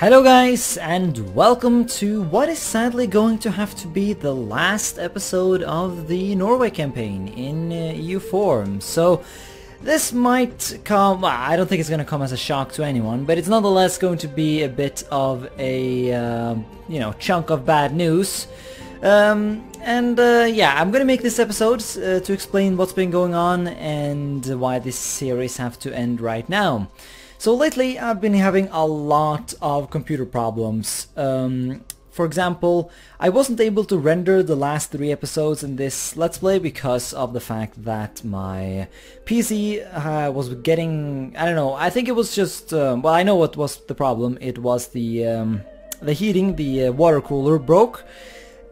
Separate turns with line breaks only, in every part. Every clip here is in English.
Hello guys, and welcome to what is sadly going to have to be the last episode of the Norway campaign in EU4. So this might come, well, I don't think it's going to come as a shock to anyone, but it's nonetheless going to be a bit of a, chunk of bad news. Yeah, I'm going to make this episode to explain what's been going on and why this series have to end right now. So lately I've been having a lot of computer problems. For example, I wasn't able to render the last 3 episodes in this Let's Play because of the fact that my PC was getting, I don't know, I think it was just, well, I know what was the problem. It was the heating, the water cooler broke.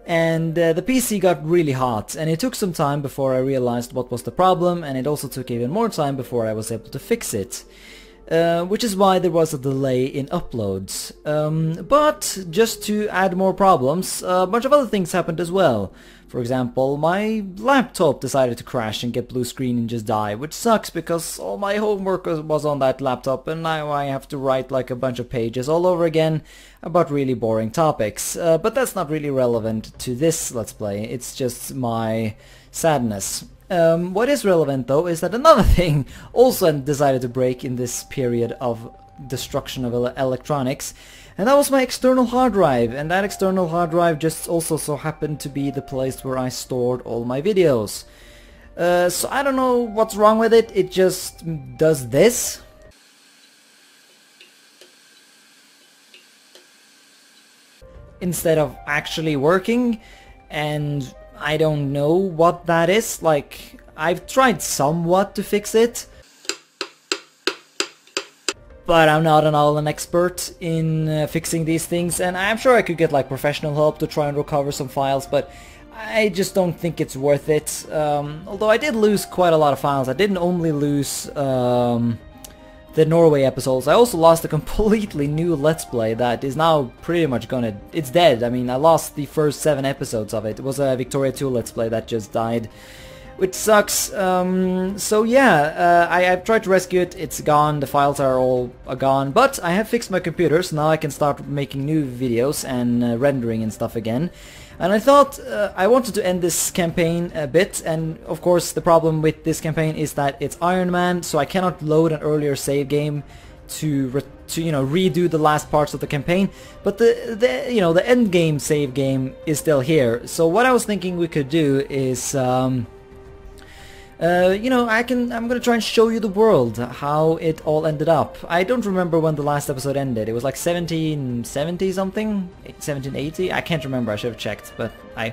And the PC got really hot, and it took some time before I realized what was the problem, and it also took even more time before I was able to fix it. Which is why there was a delay in uploads. But just to add more problems, a bunch of other things happened as well. For example, my laptop decided to crash and get blue screen and just die, which sucks because all my homework was on that laptop and now I have to write like a bunch of pages all over again about really boring topics. But that's not really relevant to this Let's Play, it's just my sadness. What is relevant though is that another thing also decided to break in this period of destruction of electronics, and that was my external hard drive, and that external hard drive just also so happened to be the place where I stored all my videos. So I don't know what's wrong with it, it just does this. Instead of actually working, and I don't know what that is. Like, I've tried somewhat to fix it, but I'm not at all an expert in fixing these things, and I'm sure I could get like professional help to try and recover some files, but I just don't think it's worth it. Although I did lose quite a lot of files. I didn't only lose the Norway episodes, I also lost a completely new Let's Play that is now pretty much it's dead. I mean, I lost the first 7 episodes of it. It was a Victoria 2 Let's Play that just died, which sucks. So yeah, I've tried to rescue it, it's gone, the files are all gone, but I have fixed my computer, so now I can start making new videos and rendering and stuff again. And I thought I wanted to end this campaign a bit, and of course the problem with this campaign is that it's Iron Man, so I cannot load an earlier save game to redo the last parts of the campaign. But the end game save game is still here. So what I was thinking we could do is I'm gonna try and show you the world, how it all ended up. I don't remember when the last episode ended. It was like 1770 something? 1780? I can't remember, I should have checked, but I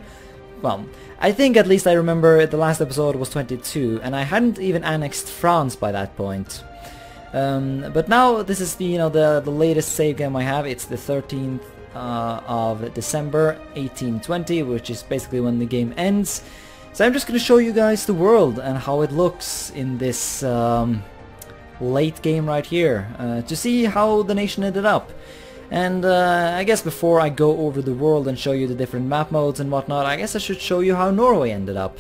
think at least I remember the last episode was 22, and I hadn't even annexed France by that point. But now this is the latest save game I have. It's the 13th of December 1820, which is basically when the game ends. So I'm just going to show you guys the world and how it looks in this late game right here, to see how the nation ended up. And I guess before I go over the world and show you the different map modes and whatnot, I guess I should show you how Norway ended up.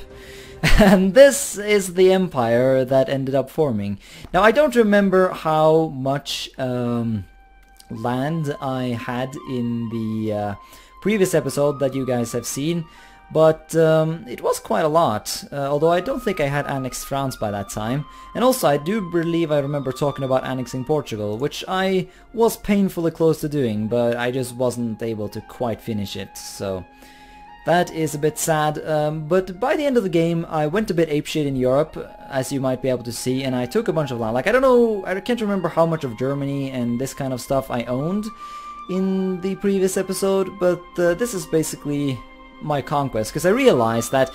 And this is the empire that ended up forming. Now I don't remember how much land I had in the previous episode that you guys have seen, but it was quite a lot, although I don't think I had annexed France by that time. And also I do believe I remember talking about annexing Portugal, which I was painfully close to doing, but I just wasn't able to quite finish it, so that is a bit sad. But by the end of the game I went a bit apeshit in Europe, as you might be able to see, and I took a bunch of land. Like, I can't remember how much of Germany and this kind of stuff I owned in the previous episode, but this is basically my conquest, because I realized that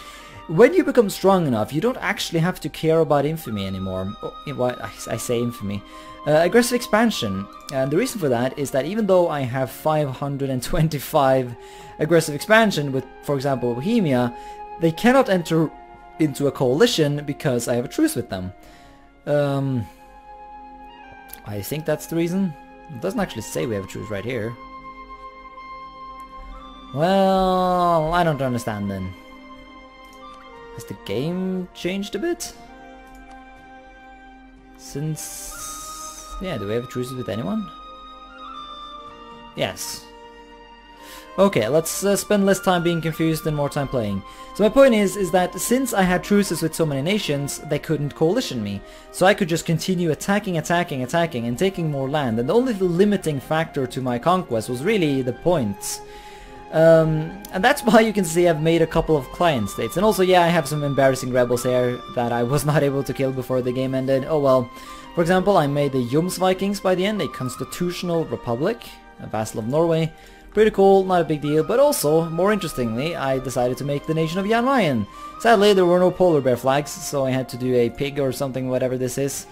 when you become strong enough, you don't actually have to care about infamy anymore. I say infamy. Aggressive expansion. And the reason for that is that even though I have 525 aggressive expansion with, for example, Bohemia, they cannot enter into a coalition because I have a truce with them. I think that's the reason. It doesn't actually say we have a truce right here. Well, I don't understand then. Has the game changed a bit? Since... yeah, do we have truces with anyone? Yes. Okay, let's spend less time being confused and more time playing. So my point is that since I had truces with so many nations, they couldn't coalition me. So I could just continue attacking, and taking more land. And the only limiting factor to my conquest was really the points. And that's why you can see I've made a couple of client states. And also, yeah, I have some embarrassing rebels here that I was not able to kill before the game ended. Oh well. For example, I made the Jomsvikings by the end, a constitutional republic, a vassal of Norway. Pretty cool, not a big deal, but also, more interestingly, I decided to make the nation of Jan Mayen. Sadly, there were no polar bear flags, so I had to do a pig or something, whatever this is.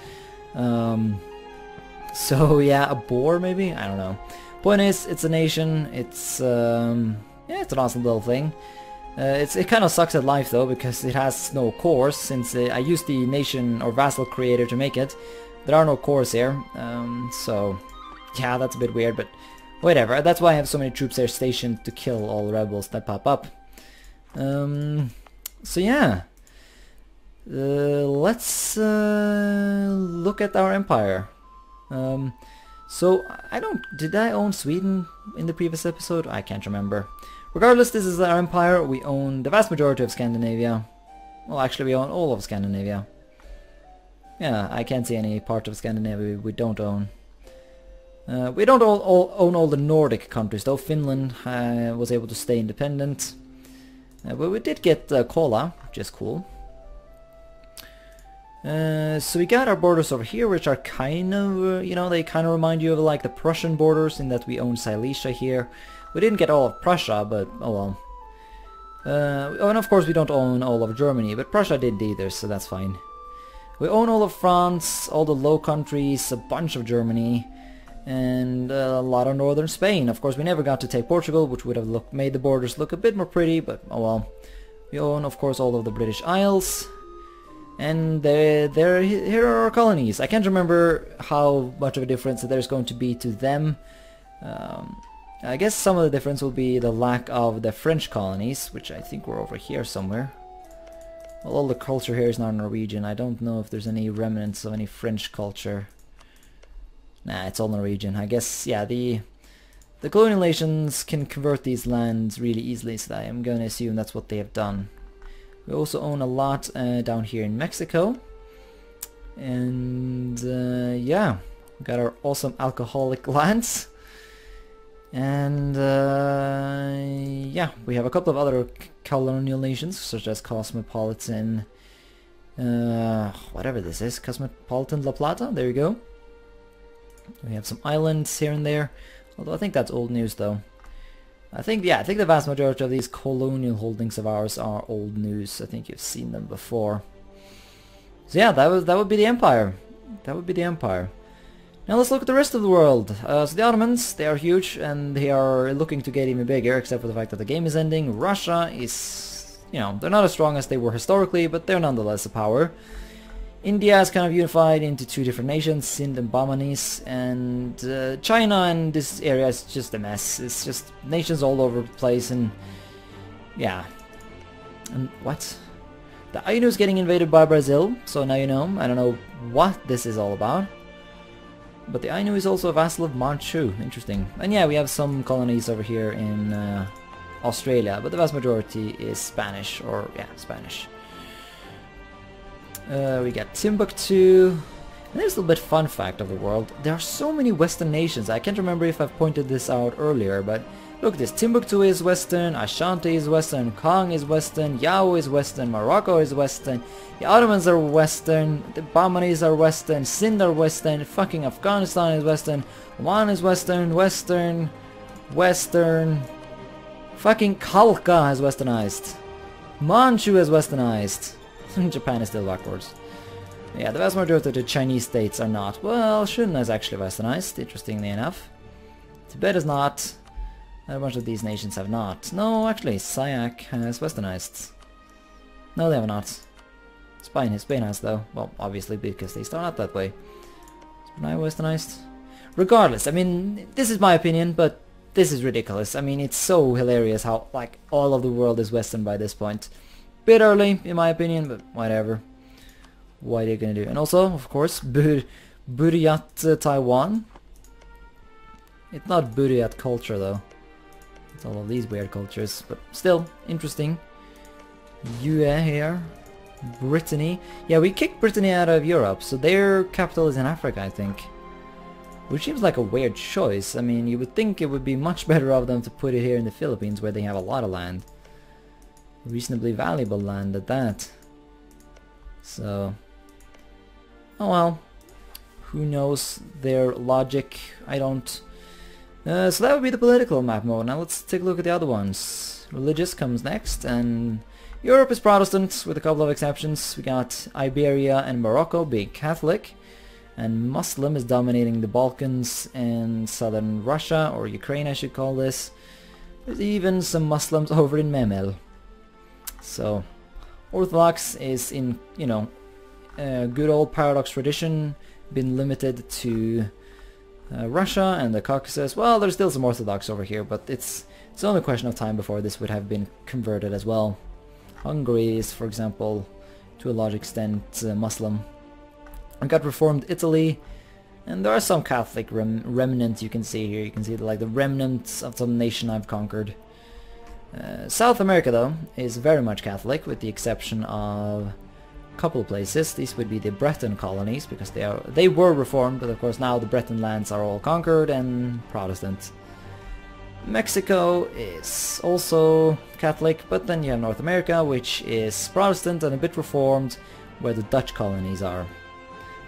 So yeah, a boar maybe? I don't know. Point is, it's a nation, it's yeah, it's an awesome little thing. It kind of sucks at life though, because it has no cores, since I used the nation or vassal creator to make it. There are no cores here, so yeah, that's a bit weird, but whatever. That's why I have so many troops here stationed to kill all the rebels that pop up. So yeah, let's look at our empire. So did I own Sweden in the previous episode? I can't remember. Regardless, this is our empire. We own the vast majority of Scandinavia. Well, actually we own all of Scandinavia. Yeah, I can't see any part of Scandinavia we don't own. We don't own all the Nordic countries though. Finland was able to stay independent. But we did get Kola, which is cool. So we got our borders over here, which are kind of, you know, they kind of remind you of like the Prussian borders in that we own Silesia here. We didn't get all of Prussia, but oh well. And of course we don't own all of Germany, but Prussia didn't either, so that's fine. We own all of France, all the Low Countries, a bunch of Germany, and a lot of northern Spain. Of course we never got to take Portugal, which would have made the borders look a bit more pretty, but oh well. We own of course all of the British Isles, and here are our colonies. I can't remember how much of a difference there's going to be to them. I guess some of the difference will be the lack of the French colonies, which I think were over here somewhere. Well, all the culture here is not Norwegian. I don't know if there's any remnants of any French culture. Nah, it's all Norwegian. I guess, yeah, the colonial nations can convert these lands really easily, so I am going to assume that's what they have done. We also own a lot down here in Mexico. And yeah, we got our awesome alcoholic lands. And yeah, we have a couple of other colonial nations, such as Cosmopolitan, whatever this is, Cosmopolitan La Plata, there you go. We have some islands here and there, although I think that's old news though. I think the vast majority of these colonial holdings of ours are old news. I think you've seen them before. So yeah, that would be the empire. That would be the empire. Now let's look at the rest of the world. So the Ottomans, they are huge and they are looking to get even bigger, except for the fact that the game is ending. Russia is, you know, they're not as strong as they were historically, but they're nonetheless a power. India is kind of unified into two different nations, Sind and Bahmanis, and China and this area is just a mess. It's just nations all over the place, and yeah. And what? The Ainu is getting invaded by Brazil, so now you know. I don't know what this is all about. But the Ainu is also a vassal of Manchu. Interesting. And yeah, we have some colonies over here in Australia, but the vast majority is Spanish, or yeah, Spanish. We got Timbuktu. And there's a little bit fun fact of the world. There are so many Western nations. I can't remember if I've pointed this out earlier, but look at this. Timbuktu is Western, Ashanti is Western, Kong is Western, Yao is Western, Morocco is Western, the Ottomans are Western, the Bahmanis are Western, Sind are Western, fucking Afghanistan is Western, Oman is Western, Western, fucking Khalkha has Westernized, Manchu has Westernized. Japan is still backwards. Yeah, the vast majority of the Chinese states are not. Well, Shunna is actually Westernized, interestingly enough. Tibet is not. A bunch of these nations have not. No, actually, Sayak has Westernized. No, they have not. Spain has though. Well, obviously because they start out that way. Is Brunei Westernized? Regardless, I mean, this is my opinion, but this is ridiculous. I mean, it's so hilarious how, like, all of the world is Western by this point. Bit early, in my opinion, but whatever. What are you gonna do? And also, of course, Buryat Taiwan. It's not Buryat culture though. It's all of these weird cultures, but still interesting. UE here. Brittany. Yeah, we kicked Brittany out of Europe, so their capital is in Africa, I think. Which seems like a weird choice. I mean, you would think it would be much better of them to put it here in the Philippines, where they have a lot of land. Reasonably valuable land at that. So... oh well. Who knows their logic? I don't... so that would be the political map mode. Now let's take a look at the other ones. Religious comes next, and Europe is Protestant with a couple of exceptions. We got Iberia and Morocco being Catholic, and Muslim is dominating the Balkans and southern Russia, or Ukraine I should call this. There's even some Muslims over in Memel. So Orthodox is in, you know, good old Paradox tradition, been limited to Russia and the Caucasus. Well, there's still some Orthodox over here, but it's only a question of time before this would have been converted as well. Hungary is, for example, to a large extent Muslim. We got Reformed Italy, and there are some Catholic remnants you can see here. You can see the remnants of some nation I've conquered. South America, though, is very much Catholic, with the exception of a couple of places. These would be the Breton colonies, because they were Reformed, but of course now the Breton lands are all conquered and Protestant. Mexico is also Catholic, but then you have North America, which is Protestant and a bit Reformed, where the Dutch colonies are.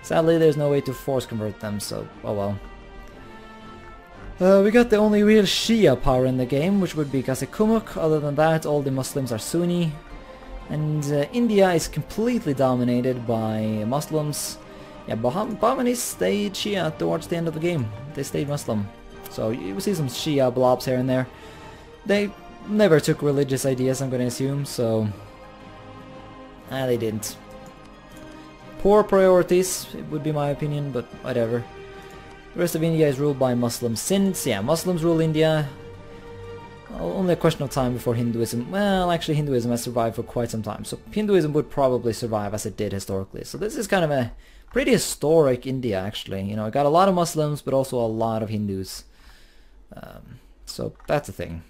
Sadly, there's no way to force convert them, so oh well. We got the only real Shia power in the game, which would be Qasikumuk. Other than that, all the Muslims are Sunni. And India is completely dominated by Muslims. Yeah, Bahmanis stayed Shia towards the end of the game. They stayed Muslim. So you will see some Shia blobs here and there. They never took religious ideas, I'm going to assume, so... they didn't. Poor priorities, it would be my opinion, but whatever. The rest of India is ruled by Muslim Sinds. Yeah, Muslims rule India. Only a question of time before Hinduism... well, actually Hinduism has survived for quite some time, so Hinduism would probably survive as it did historically. So this is kind of a pretty historic India, actually. You know, it got a lot of Muslims, but also a lot of Hindus. So that's a thing.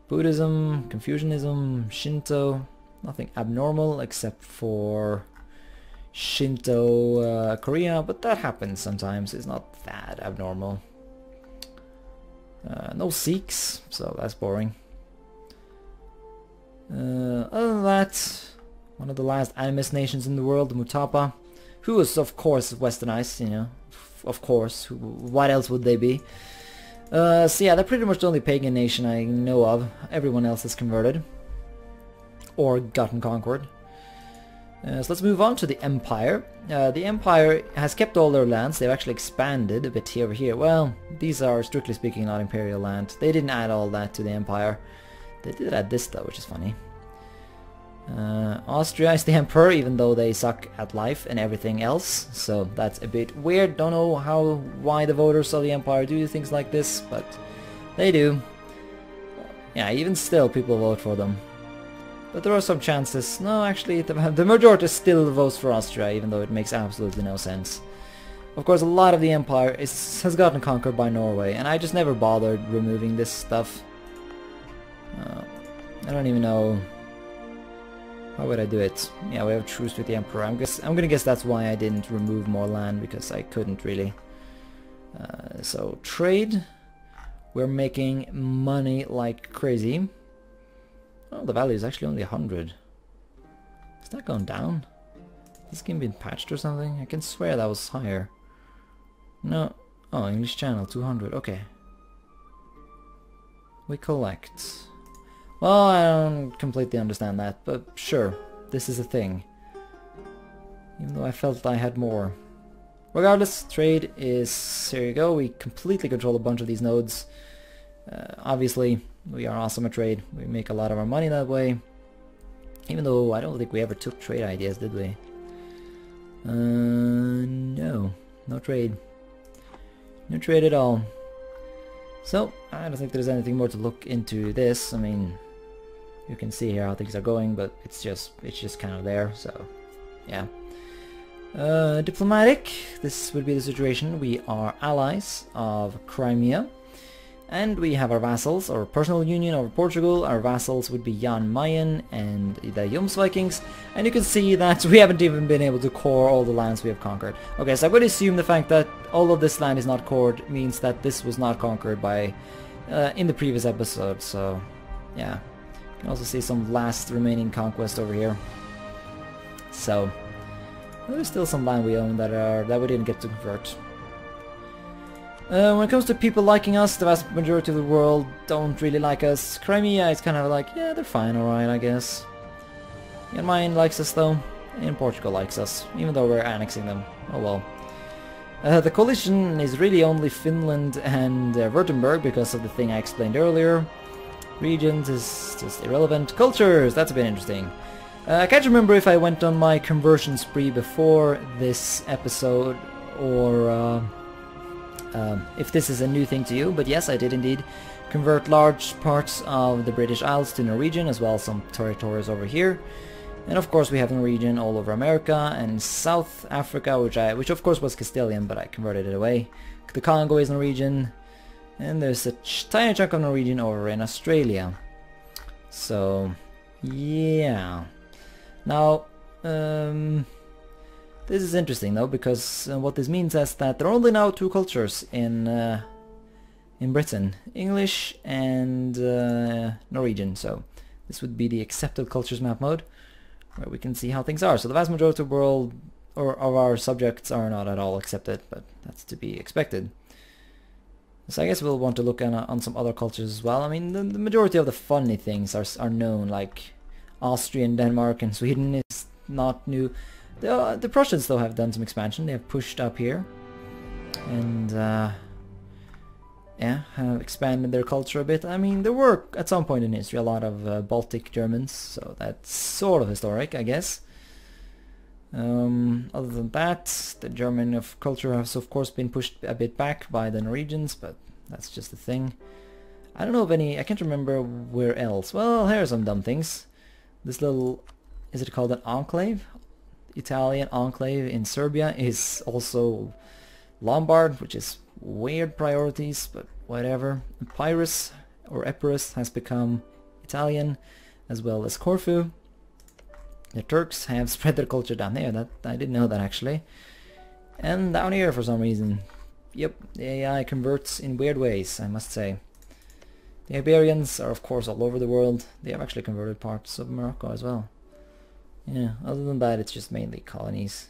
Buddhism, Confucianism, Shinto, nothing abnormal except for Shinto Korea, but that happens sometimes. It's not that abnormal. No Sikhs, so that's boring. Other than that, one of the last animist nations in the world, Mutapa, who was of course westernized, you know, of course, what else would they be? So yeah, they're pretty much the only pagan nation I know of. Everyone else is converted. Or gotten conquered. So let's move on to the Empire. The Empire has kept all their lands. They've actually expanded a bit here over here. Well, these are strictly speaking not Imperial land. They didn't add all that to the Empire. They did add this though, which is funny. Austria is the Emperor, even though they suck at life and everything else. So that's a bit weird. Don't know why the voters of the Empire do things like this, but they do. Yeah, even still people vote for them. But there are some chances. No, actually, the majority still votes for Austria, even though it makes absolutely no sense. Of course, a lot of the Empire has gotten conquered by Norway, and I just never bothered removing this stuff. I don't even know... how would I do it? Yeah, we have a truce with the Emperor. I'm gonna guess that's why I didn't remove more land, because I couldn't really. So, trade. We're making money like crazy. Oh, the value is actually only 100. Is that going down? Has this game been patched or something? I can swear that was higher. No. Oh, English channel, 200. Okay. We collect. Well, I don't completely understand that, but sure, this is a thing. Even though I felt I had more. Regardless, trade is... here you go, we completely control a bunch of these nodes. Obviously, we are awesome at trade. We make a lot of our money that way. Even though I don't think we ever took trade ideas, did we? No. No trade. No trade at all. So, I don't think there's anything more to look into this. I mean, you can see here how things are going, but it's just kind of there, so yeah. Diplomatic, this would be the situation. We are allies of Crimea, and we have our vassals, our personal union over Portugal. Our vassals would be Jan Mayen and the Jomsvikings, and you can see that we haven't even been able to core all the lands we have conquered. Okay, so I'm going to assume the fact that all of this land is not cored means that this was not conquered by in the previous episode, so yeah. You can also see some last remaining conquest over here. So there's still some land we own that we didn't get to convert. When it comes to people liking us, the vast majority of the world don't really like us. Crimea is kind of like, yeah, they're fine, alright, I guess. Jan Mayen likes us though, and Portugal likes us, even though we're annexing them. Oh well. The coalition is really only Finland and Württemberg because of the thing I explained earlier. Regions is just irrelevant. Cultures, that's a bit interesting. I can't remember if I went on my conversion spree before this episode or if this is a new thing to you, but yes, I did indeed convert large parts of the British Isles to Norwegian, as well as some territories over here. And of course we have Norwegian all over America and South Africa, which of course was Castilian, but I converted it away. The Congo is Norwegian, and there's a tiny chunk of Norwegian over in Australia. So yeah. Now, this is interesting though, because what this means is that there are only now two cultures in Britain, English and Norwegian. So this would be the accepted cultures map mode, where we can see how things are. So the vast majority of the world or of our subjects are not at all accepted, but that's to be expected. So I guess we'll want to look on some other cultures as well. I mean, the majority of the funny things are known, like Austria and Denmark and Sweden is not new. The Prussians though have done some expansion. They have pushed up here and yeah, have expanded their culture a bit. I mean, there were at some point in history a lot of Baltic Germans, so that's sort of historic, I guess. Other than that, the German culture has of course been pushed a bit back by the Norwegians, but that's just a thing. I don't know of any, I can't remember where else. Well, here are some dumb things. This little, is it called an enclave? Italian enclave in Serbia is also Lombard, which is weird priorities, but whatever. Epirus or Epirus has become Italian, as well as Corfu. The Turks have spread their culture down there. That I didn't know that actually. And down here for some reason. Yep, the AI converts in weird ways, I must say. The Iberians are of course all over the world. They have actually converted parts of Morocco as well. Yeah, other than that it's just mainly colonies.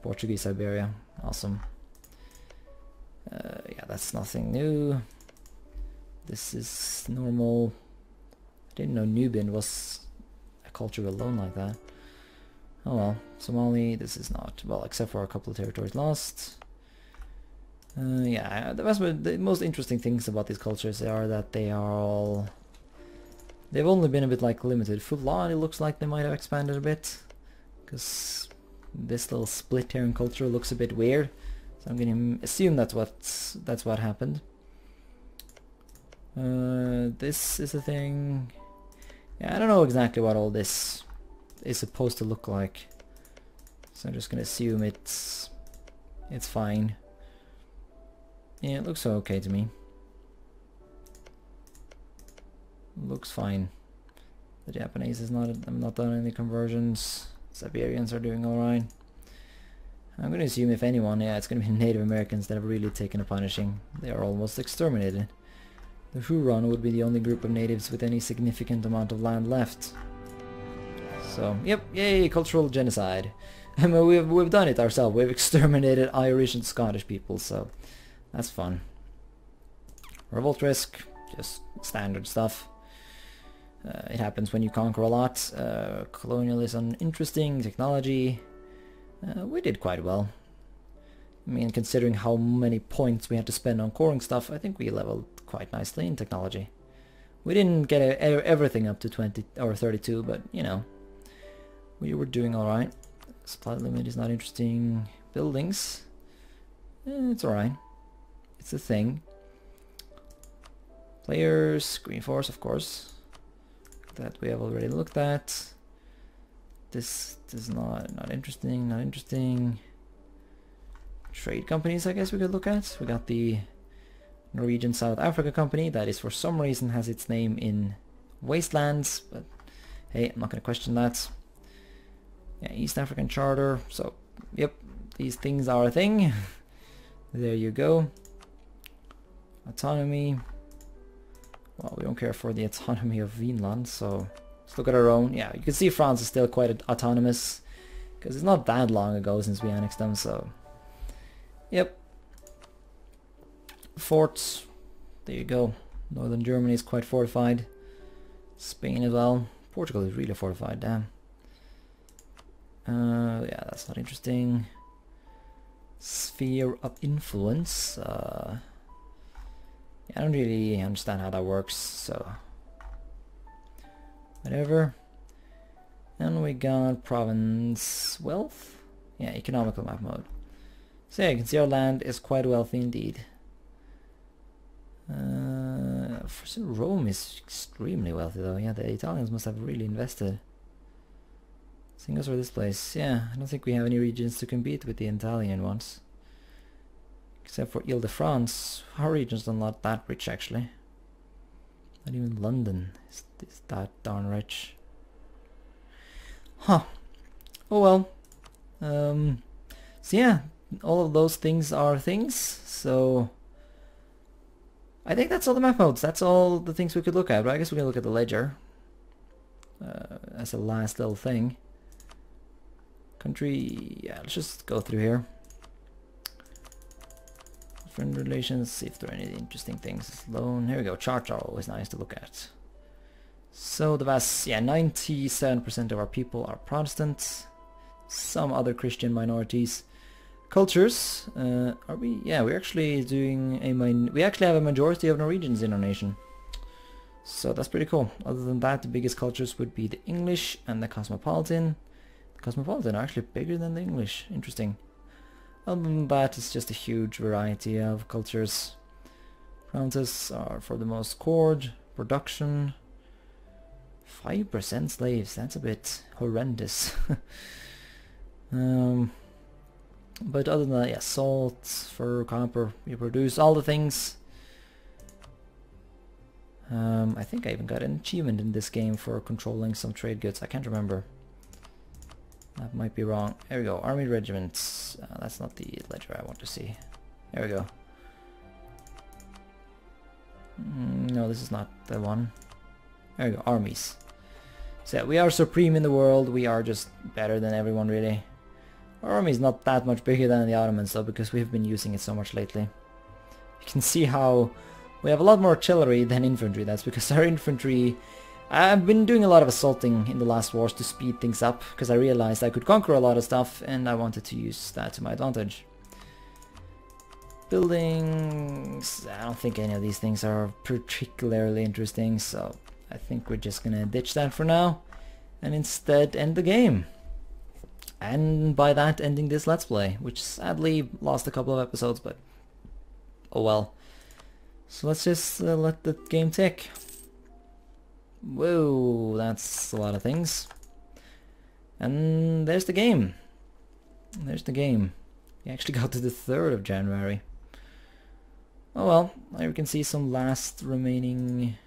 Portuguese Iberia, awesome. Yeah, that's nothing new. This is normal. I didn't know Nubian was a culture alone like that. Oh well, Somali, this is not, well, except for a couple of territories lost. Yeah, the most interesting things about these cultures are that they are all... They've only been a bit like limited. Fulan, it looks like they might have expanded a bit, because this little split here in culture looks a bit weird. So I'm going to assume that's what happened. This is a thing. Yeah, I don't know exactly what all this is supposed to look like, so I'm just going to assume it's fine. Yeah, it looks okay to me. Looks fine. The Japanese is not. I'm not done any conversions. Siberians are doing all right. I'm going to assume if anyone, yeah, it's going to be Native Americans that have really taken a punishing. They are almost exterminated. The Huron would be the only group of natives with any significant amount of land left. So, yep, yay, cultural genocide. I mean, we've done it ourselves. We've exterminated Irish and Scottish people, so that's fun. Revolt risk, just standard stuff. It happens when you conquer a lot. Colonialism, interesting. Technology, we did quite well. I mean, considering how many points we had to spend on coring stuff, I think we leveled quite nicely in technology. We didn't get everything up to 20 or 32, but you know, we were doing alright. Supply limit is not interesting. Buildings, it's alright. It's a thing. Players, GreenFors, of course. That we have already looked at. This is not interesting, not interesting. Trade companies, I guess we could look at. We got the Norwegian South Africa Company that is for some reason has its name in Wastelands, but hey, I'm not going to question that. Yeah, East African Charter. So, yep, these things are a thing. There you go. Autonomy. Well, we don't care for the autonomy of Vinland, so let's look at our own. Yeah, you can see France is still quite autonomous because it's not that long ago since we annexed them, so yep. Forts. There you go. Northern Germany is quite fortified. Spain as well. Portugal is really fortified, damn. Yeah, that's not interesting. Sphere of influence. Yeah, I don't really understand how that works, so whatever. And we got province wealth. Yeah, economical map mode. So yeah, you can see our land is quite wealthy indeed. Rome is extremely wealthy though. Yeah, the Italians must have really invested. Same goes for this place. Yeah, I don't think we have any regions to compete with the Italian ones. Except for Ile-de-France. Our region's not that rich actually. Not even London is that darn rich. Huh. Oh well. So yeah, all of those things are things. So I think that's all the map modes. That's all the things we could look at. But I guess we can look at the ledger as a last little thing. Country, yeah, let's just go through here. Friend relations, see if there are any interesting things. Loan, here we go. Charts are always nice to look at. So the vast, yeah, 97% of our people are Protestants. Some other Christian minorities. Cultures, are we? Yeah, we're actually doing we actually have a majority of Norwegians in our nation. So that's pretty cool. Other than that, the biggest cultures would be the English and the Cosmopolitan. The Cosmopolitan are actually bigger than the English. Interesting. Other than that, it's just a huge variety of cultures. Provinces are for the most cord, production. 5% slaves, that's a bit horrendous. But other than that, yeah, salt, fur, copper, we produce all the things. I think I even got an achievement in this game for controlling some trade goods. I can't remember. That might be wrong. There we go. Army regiments. That's not the ledger I want to see. There we go. No, this is not the one. There we go. Armies. So yeah, we are supreme in the world. We are just better than everyone, really. Our army is not that much bigger than the Ottomans, though, because we've been using it so much lately. You can see how we have a lot more artillery than infantry. That's because our infantry... I've been doing a lot of assaulting in the last wars to speed things up, because I realized I could conquer a lot of stuff, and I wanted to use that to my advantage. Buildings... I don't think any of these things are particularly interesting, so I think we're just gonna ditch that for now, and instead end the game. And by that, ending this Let's Play, which sadly lost a couple of episodes, but oh well. So let's just let the game tick. Whoa, that's a lot of things. And there's the game. There's the game. We actually got to the 3rd of January. Oh well, here we can see some last remaining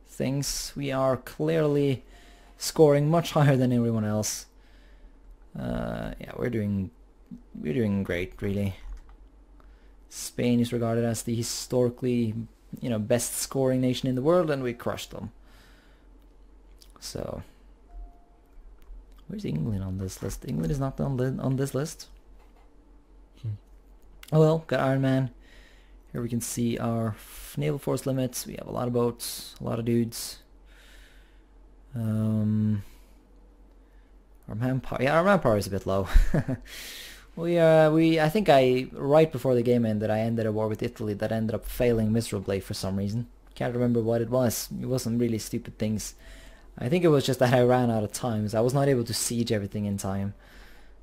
things. We are clearly scoring much higher than everyone else. Yeah, we're doing great, really. Spain is regarded as the historically, best scoring nation in the world, and we crushed them. So, where's England on this list? England is not on this list. Oh well, got Iron Man. Here we can see our naval force limits. We have a lot of boats, a lot of dudes. Our manpower, yeah, our manpower is a bit low. I think right before the game ended, I ended a war with Italy that ended up failing miserably for some reason. Can't remember what it was. It wasn't really stupid things. I think it was just that I ran out of time, so I was not able to siege everything in time.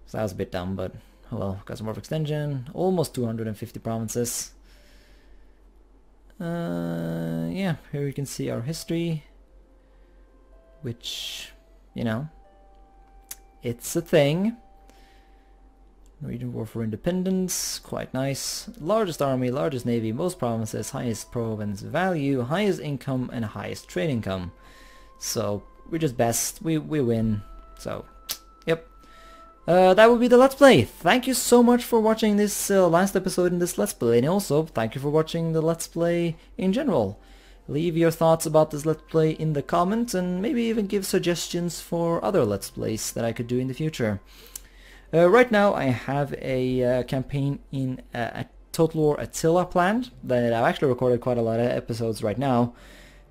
So that was a bit dumb, but oh well. Got some more extension. Almost 250 provinces. Yeah, here we can see our history, which, it's a thing. Norwegian War for Independence, quite nice. Largest army, largest navy, most provinces, highest province value, highest income, and highest trade income. So we're just best. We win. So, yep. That would be the Let's Play. Thank you so much for watching this last episode in this Let's Play, and also thank you for watching the Let's Play in general. Leave your thoughts about this Let's Play in the comments, and maybe even give suggestions for other Let's Plays that I could do in the future. Right now I have a campaign in a Total War Attila planned that I've actually recorded quite a lot of episodes right now.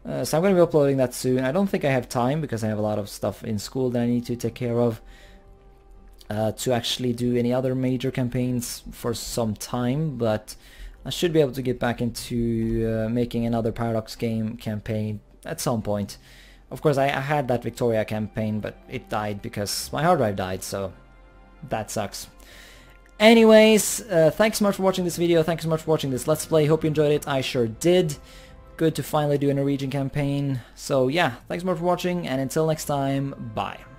So I'm going to be uploading that soon. I don't think I have time because I have a lot of stuff in school that I need to take care of to actually do any other major campaigns for some time, but I should be able to get back into making another Paradox game campaign at some point. Of course I had that Victoria campaign, but it died because my hard drive died, so that sucks. Anyways, thanks so much for watching this video, thanks so much for watching this Let's Play, hope you enjoyed it, I sure did. Good to finally do a Norwegian campaign. So yeah, thanks so much for watching, and until next time, bye.